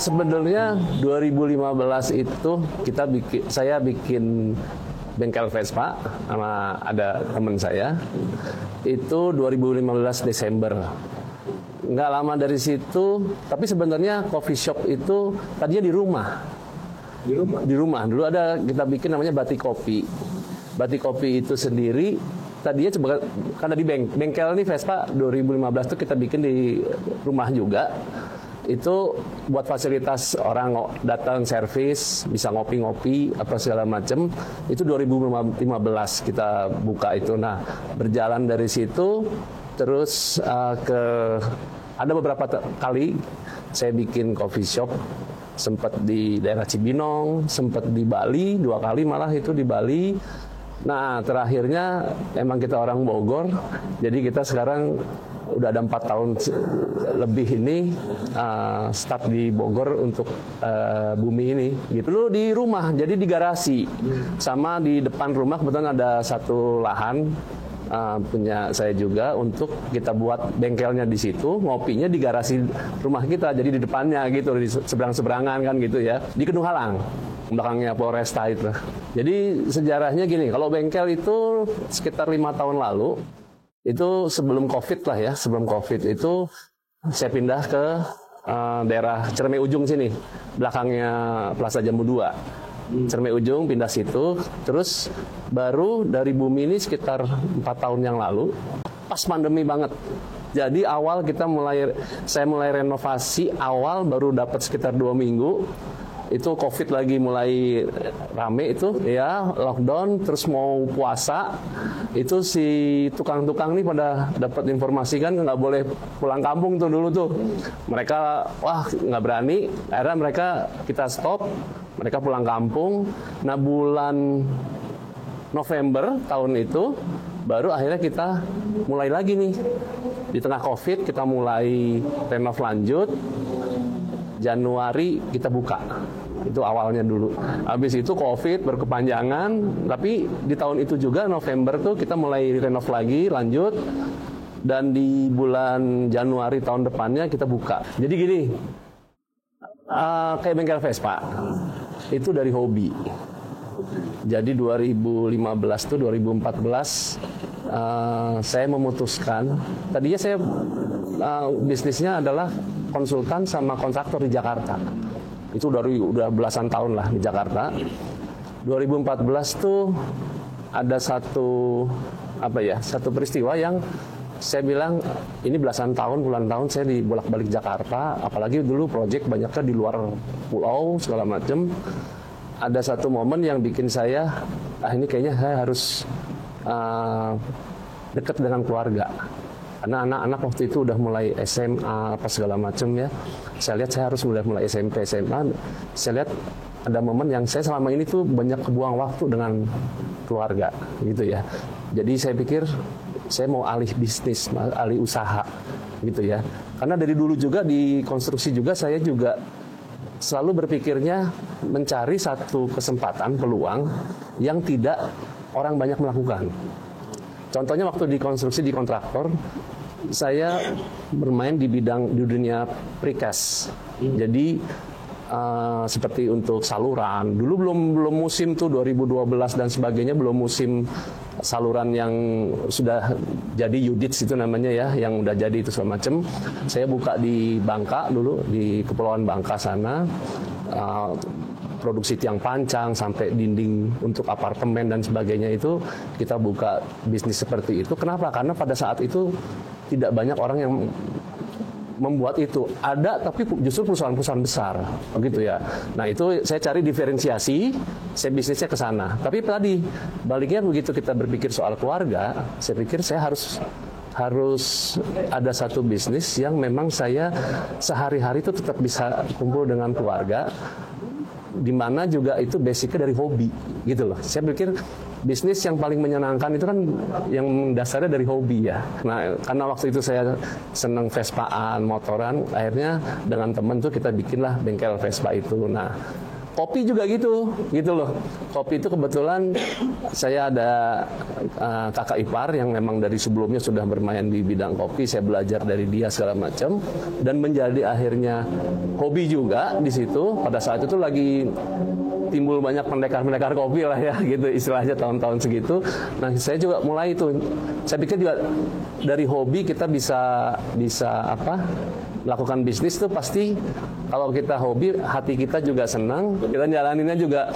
Sebenarnya 2015 itu saya bikin bengkel Vespa sama ada teman saya. Itu 2015 Desember. Nggak lama dari situ, tapi sebenarnya coffee shop itu tadinya di rumah. Di rumah. Dulu ada kita bikin namanya Batik Kopi. Batik Kopi itu sendiri tadinya karena di bengkel ini Vespa 2015 itu kita bikin di rumah juga. Itu buat fasilitas orang datang servis, bisa ngopi-ngopi apa segala macam. Itu 2015 kita buka itu. Nah, berjalan dari situ terus ada beberapa kali saya bikin coffee shop, sempat di daerah Cibinong, sempat di Bali, 2 kali malah itu di Bali. Nah, terakhirnya emang kita orang Bogor, jadi kita sekarang udah ada 4 tahun lebih ini start di Bogor untuk bumi ini. Gitu. Dulu di rumah, jadi di garasi, sama di depan rumah kebetulan ada satu lahan punya saya juga untuk kita buat bengkelnya di situ, ngopinya di garasi rumah kita, jadi di depannya gitu, di seberang-seberangan kan gitu ya, di Kedung Halang. Belakangnya Polresta itu. Jadi sejarahnya gini, kalau bengkel itu sekitar 5 tahun lalu, itu sebelum COVID lah ya, sebelum COVID itu saya pindah ke daerah Cermai Ujung sini, belakangnya Plaza Jambu 2. Cermai Ujung pindah situ, terus baru dari bumi ini sekitar 4 tahun yang lalu, pas pandemi banget. Jadi awal saya mulai renovasi awal baru dapat sekitar 2 minggu. Itu COVID lagi mulai rame itu ya, lockdown, terus mau puasa, itu si tukang-tukang nih pada dapat informasi kan nggak boleh pulang kampung tuh dulu tuh. Mereka nggak berani, akhirnya kita stop, mereka pulang kampung. Nah, bulan November tahun itu baru akhirnya kita mulai lagi nih. Di tengah COVID kita mulai renov lanjut. Januari kita buka. Itu awalnya dulu. Habis itu COVID berkepanjangan, tapi di tahun itu juga November tuh kita mulai renov lagi, lanjut. Dan di bulan Januari tahun depannya kita buka. Jadi gini, kayak bengkel Vespa, itu dari hobi. Jadi 2015 tuh 2014 saya memutuskan, tadinya saya bisnisnya adalah konsultan sama kontraktor di Jakarta. Itu udah belasan tahun lah di Jakarta. 2014 tuh ada satu peristiwa yang saya bilang ini belasan tahun, puluhan tahun saya dibolak-balik Jakarta, apalagi dulu proyek banyaknya di luar pulau segala macam. Ada satu momen yang bikin saya ini kayaknya saya harus dekat dengan keluarga. Karena anak-anak waktu itu udah mulai SMA apa segala macam ya. Saya lihat saya harus mulai SMP, SMA. Saya lihat ada momen yang saya selama ini tuh banyak kebuang waktu dengan keluarga gitu ya. Jadi saya pikir saya mau alih bisnis, alih usaha gitu ya. Karena dari dulu juga di konstruksi juga saya juga selalu berpikirnya mencari satu kesempatan, peluang yang tidak orang banyak melakukan. Contohnya waktu di konstruksi di kontraktor, saya bermain di dunia precast. Jadi seperti untuk saluran. Dulu belum musim tuh 2012 dan sebagainya, belum musim saluran yang sudah jadi Yudits itu namanya ya, yang udah jadi itu segala macam. Saya buka di Bangka dulu, di Kepulauan Bangka sana. Produksi tiang pancang sampai dinding untuk apartemen dan sebagainya itu kita buka bisnis seperti itu. Kenapa? Karena pada saat itu tidak banyak orang yang membuat itu. Ada, tapi justru perusahaan-perusahaan besar, begitu ya. Nah, itu saya cari diferensiasi, saya bisnisnya ke sana. Tapi tadi baliknya begitu kita berpikir soal keluarga, saya pikir saya harus ada satu bisnis yang memang saya sehari-hari itu tetap bisa kumpul dengan keluarga, di mana juga itu basicnya dari hobi gitu loh. Saya pikir bisnis yang paling menyenangkan itu kan yang dasarnya dari hobi ya. Nah, karena waktu itu saya senang Vespaan, motoran, akhirnya dengan teman tuh kita bikinlah bengkel Vespa itu. Nah, kopi juga gitu loh. Kopi itu kebetulan saya ada kakak ipar yang memang dari sebelumnya sudah bermain di bidang kopi. Saya belajar dari dia segala macam dan menjadi akhirnya hobi juga di situ. Pada saat itu lagi timbul banyak pendekar kopi lah ya gitu istilahnya tahun-tahun segitu. Nah saya juga mulai itu. Saya pikir juga dari hobi kita bisa lakukan bisnis tuh pasti kalau kita hobi hati kita juga senang, kita jalaninnya juga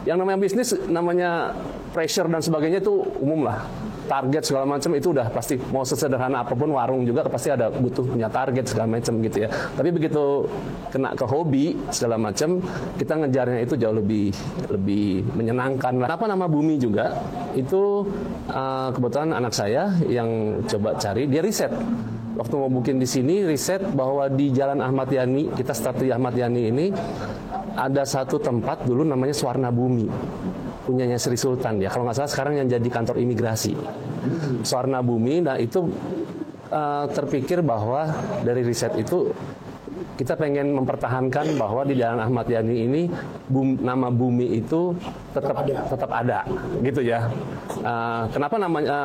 yang namanya bisnis namanya pressure dan sebagainya itu umum lah. Target segala macam itu udah pasti mau sesederhana apapun warung juga pasti ada butuh punya target segala macam gitu ya. Tapi begitu kena ke hobi segala macam kita ngejarnya itu jauh lebih menyenangkan. Kenapa nama Bumi juga itu kebetulan anak saya yang coba cari dia riset. Waktu mau bikin di sini riset bahwa di Jalan Ahmad Yani kita start di Ahmad Yani ini ada satu tempat dulu namanya Swarna Bumi. Punyanya Sri Sultan ya, kalau nggak salah sekarang yang jadi kantor imigrasi Swarna Bumi. Nah itu terpikir bahwa dari riset itu kita pengen mempertahankan bahwa di Jalan Ahmad Yani ini nama Bumi itu tetap ada gitu ya. Kenapa namanya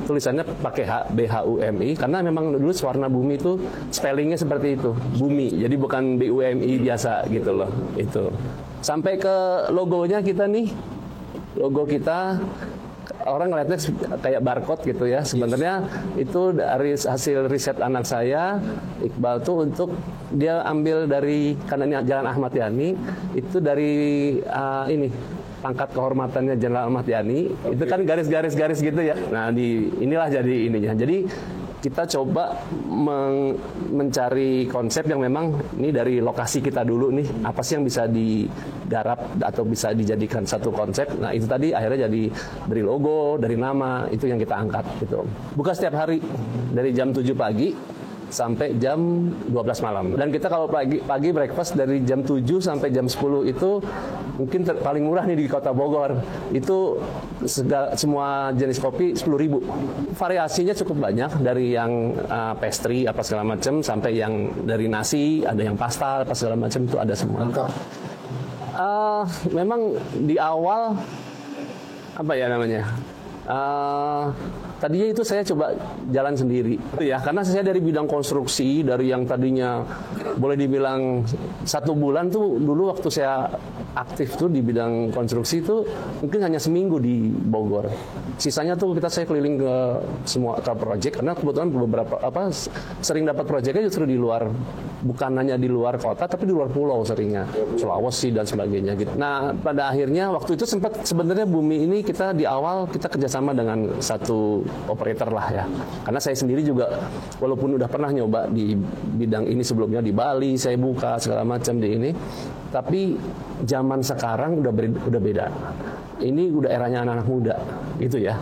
tulisannya pakai BHUMI? Karena memang dulu Swarna Bumi itu spellingnya seperti itu, Bumi. Jadi bukan BUMI biasa gitu loh itu. Sampai ke logonya kita nih, logo kita orang ngeliatnya kayak barcode gitu ya. Sebenarnya itu dari hasil riset anak saya Iqbal tuh untuk dia ambil dari karena ini Jalan Ahmad Yani itu dari ini pangkat kehormatannya Jenderal Ahmad Yani itu kan garis-garis gitu ya. Nah inilah jadi ininya. Jadi kita coba mencari konsep yang memang ini dari lokasi kita dulu nih apa sih yang bisa digarap atau bisa dijadikan satu konsep. Nah itu tadi akhirnya jadi dari logo, dari nama itu yang kita angkat gitu. Buka setiap hari dari jam 7 pagi sampai jam 12 malam. Dan kita kalau pagi breakfast dari jam 7 sampai jam 10 itu mungkin paling murah nih di Kota Bogor. Itu semua jenis kopi 10.000. Variasinya cukup banyak dari yang pastry apa segala macam sampai yang dari nasi, ada yang pasta apa segala macam itu ada semua. Memang di awal apa ya namanya? Tadinya itu saya coba jalan sendiri ya, karena saya dari bidang konstruksi, dari yang tadinya boleh dibilang 1 bulan tuh dulu waktu saya aktif tuh di bidang konstruksi itu mungkin hanya seminggu di Bogor. Sisanya tuh saya keliling ke semua project karena kebetulan beberapa sering dapat projectnya justru di luar, bukan hanya di luar kota tapi di luar pulau seringnya, Sulawesi dan sebagainya gitu. Nah pada akhirnya waktu itu sempat sebenarnya Bumi ini kita di awal kita kerjasama dengan satu operator lah ya, karena saya sendiri juga walaupun udah pernah nyoba di bidang ini sebelumnya di Bali saya buka segala macam di ini, tapi zaman sekarang udah beda. Ini udah eranya anak-anak muda gitu ya.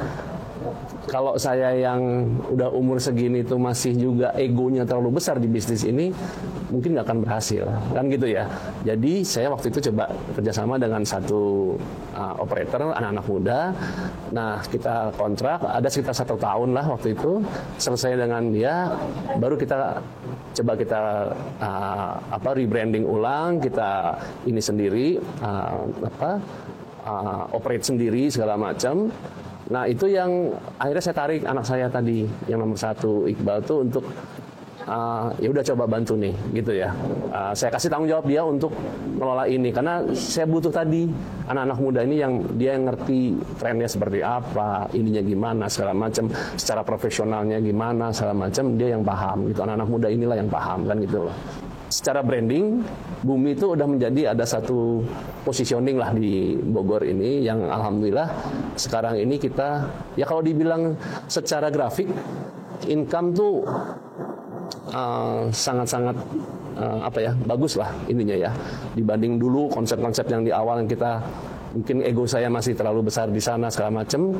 Kalau saya yang udah umur segini itu masih juga egonya terlalu besar di bisnis ini, mungkin nggak akan berhasil, kan gitu ya. Jadi saya waktu itu coba kerjasama dengan satu operator anak-anak muda. Nah kita kontrak, ada sekitar 1 tahun lah waktu itu. Selesai dengan dia, baru kita coba rebranding ulang, kita ini sendiri operate sendiri segala macam. Nah itu yang akhirnya saya tarik anak saya tadi yang nomor 1 Iqbal tuh untuk ya udah coba bantu nih gitu ya. Saya kasih tanggung jawab dia untuk mengelola ini karena saya butuh tadi anak-anak muda ini yang dia ngerti trennya seperti apa, ininya gimana segala macam, secara profesionalnya gimana segala macam, dia yang paham gitu. Anak-anak muda inilah yang paham kan gitu loh. Secara branding, Bumi itu udah menjadi ada satu positioning lah di Bogor ini yang alhamdulillah sekarang ini kita ya kalau dibilang secara grafik income tuh sangat-sangat bagus lah ininya ya dibanding dulu konsep-konsep yang di awal yang kita mungkin ego saya masih terlalu besar di sana segala macam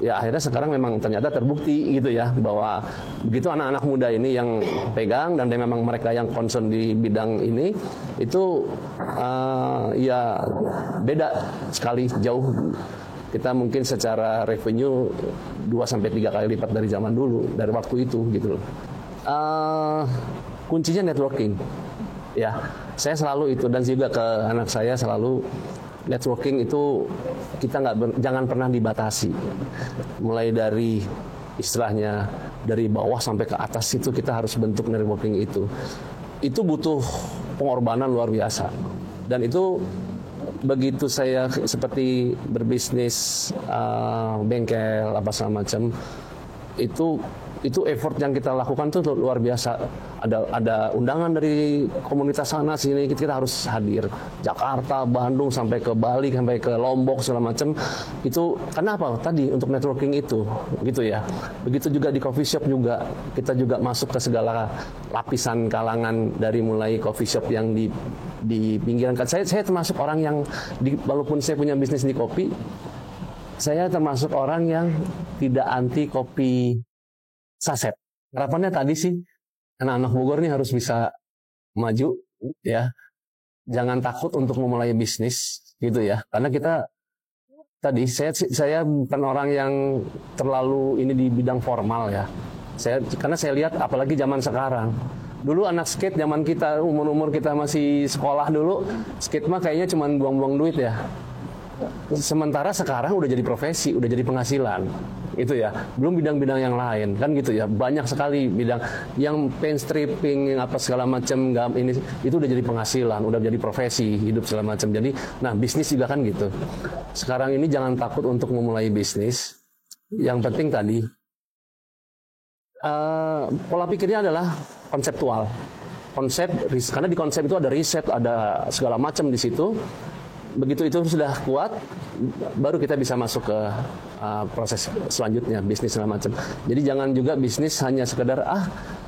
ya akhirnya sekarang memang ternyata terbukti gitu ya bahwa begitu anak-anak muda ini yang pegang dan memang mereka yang concern di bidang ini itu ya beda sekali jauh kita mungkin secara revenue 2-3 kali lipat dari zaman dulu dari waktu itu gitu loh. Kuncinya networking ya Saya selalu itu, dan juga ke anak saya selalu, networking itu kita jangan pernah dibatasi. Mulai dari istilahnya dari bawah sampai ke atas itu kita harus bentuk networking itu. Itu butuh pengorbanan luar biasa. Dan itu begitu saya seperti berbisnis bengkel apa segala macam, itu effort yang kita lakukan tuh luar biasa. Ada undangan dari komunitas sana sini, kita harus hadir. Jakarta, Bandung, sampai ke Bali, sampai ke Lombok segala macam. Itu karena apa? Tadi untuk networking itu, gitu ya. Begitu juga di coffee shop juga, kita juga masuk ke segala lapisan kalangan, dari mulai coffee shop yang di pinggiran. Saya termasuk orang yang walaupun saya punya bisnis di kopi, saya termasuk orang yang tidak anti kopi saset. Harapannya tadi sih anak-anak Bogor ini harus bisa maju ya. Jangan takut untuk memulai bisnis gitu ya. Karena kita tadi saya bukan orang yang terlalu ini di bidang formal ya. Karena saya lihat apalagi zaman sekarang. Dulu anak skate zaman kita, umur-umur kita masih sekolah dulu, skate mah kayaknya cuma buang-buang duit ya. Sementara sekarang udah jadi profesi, udah jadi penghasilan, itu ya. Belum bidang-bidang yang lain, kan gitu ya. Banyak sekali bidang yang paint stripping, yang apa segala macam, ini itu udah jadi penghasilan, udah jadi profesi hidup segala macam. Jadi, nah bisnis juga kan gitu. Sekarang ini jangan takut untuk memulai bisnis. Yang penting tadi pola pikirnya adalah konseptual. Karena di konsep itu ada riset, ada segala macam di situ. Begitu itu sudah kuat, baru kita bisa masuk ke proses selanjutnya, bisnis segala macam. Jadi jangan juga bisnis hanya sekedar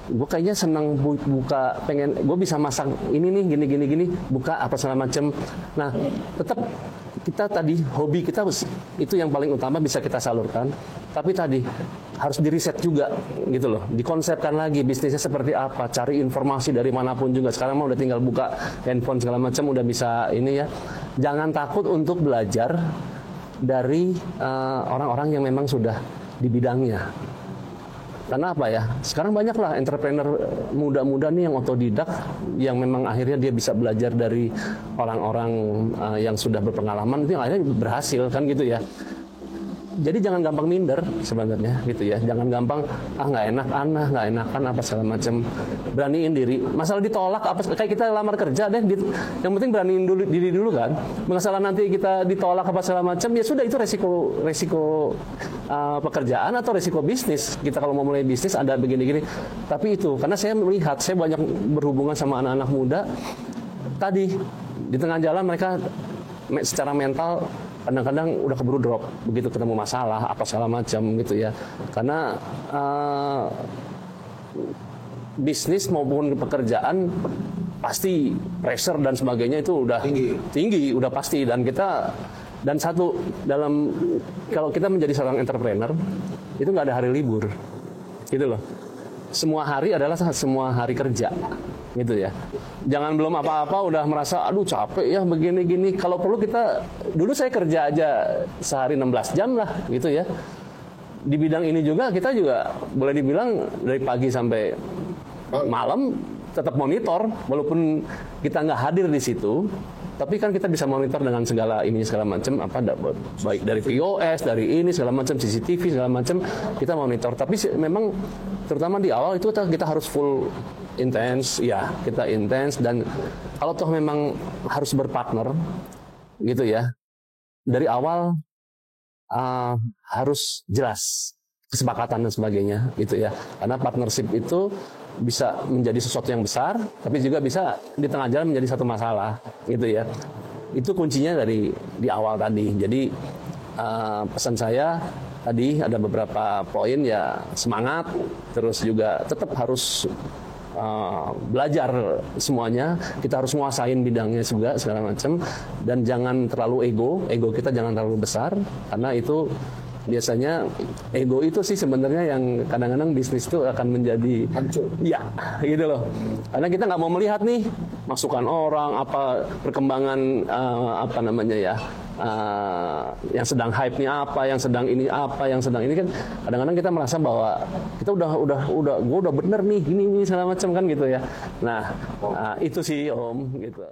gue kayaknya senang buka, gue bisa masak ini nih, gini, buka apa segala macam. Nah, tetap kita tadi hobi kita itu yang paling utama bisa kita salurkan. Tapi tadi harus diriset juga gitu loh, dikonsepkan lagi bisnisnya seperti apa, cari informasi dari manapun juga. Sekarang mah udah tinggal buka handphone segala macam udah bisa ini ya. Jangan takut untuk belajar dari orang-orang yang memang sudah di bidangnya. Karena apa ya? Sekarang banyaklah entrepreneur muda-muda nih yang otodidak, yang memang akhirnya dia bisa belajar dari orang-orang yang sudah berpengalaman, itu yang akhirnya berhasil kan gitu ya. Jadi jangan gampang minder sebenarnya gitu ya. Jangan gampang nggak enakan apa segala macam. Beraniin diri. Masalah ditolak apa kayak kita lamar kerja deh. Yang penting beraniin diri dulu kan. Masalah nanti kita ditolak apa segala macam, ya sudah, itu resiko pekerjaan atau resiko bisnis. Kita kalau mau mulai bisnis ada begini-gini. Tapi itu karena saya melihat, saya banyak berhubungan sama anak-anak muda. Tadi di tengah jalan mereka secara mental kadang-kadang udah keburu drop begitu ketemu masalah apa segala macam gitu ya. Karena bisnis maupun pekerjaan pasti pressure dan sebagainya itu udah tinggi udah pasti. Dan satu, kalau kita menjadi seorang entrepreneur itu nggak ada hari libur gitu loh. Semua hari adalah semua hari kerja gitu ya. Jangan belum apa-apa udah merasa aduh capek ya begini-gini. Kalau perlu dulu saya kerja aja sehari 16 jam lah gitu ya. Di bidang ini juga kita juga boleh dibilang dari pagi sampai malam tetap monitor, walaupun kita nggak hadir di situ. Tapi kan kita bisa monitor dengan segala macam, baik dari POS, dari ini segala macam, CCTV segala macam, kita monitor. Tapi memang terutama di awal itu kita harus full intens, ya kita intens. Dan kalau toh memang harus berpartner gitu ya, dari awal harus jelas kesepakatan dan sebagainya gitu ya. Karena partnership itu bisa menjadi sesuatu yang besar, tapi juga bisa di tengah jalan menjadi satu masalah gitu ya. Itu kuncinya dari di awal tadi. Jadi pesan saya tadi ada beberapa poin ya, semangat, terus juga tetap harus belajar semuanya. Kita harus nguasain bidangnya juga segala macam, dan jangan terlalu ego kita jangan terlalu besar, karena itu biasanya ego itu sih sebenarnya yang kadang-kadang bisnis itu akan menjadi hancur. Ya, gitu loh. Karena kita nggak mau melihat nih masukan orang, apa perkembangan apa namanya ya, yang sedang hype nih apa, yang sedang ini apa, yang sedang ini kan kadang-kadang kita merasa bahwa kita gue udah bener nih, ini segala macam kan gitu ya. Nah, itu sih Om gitu.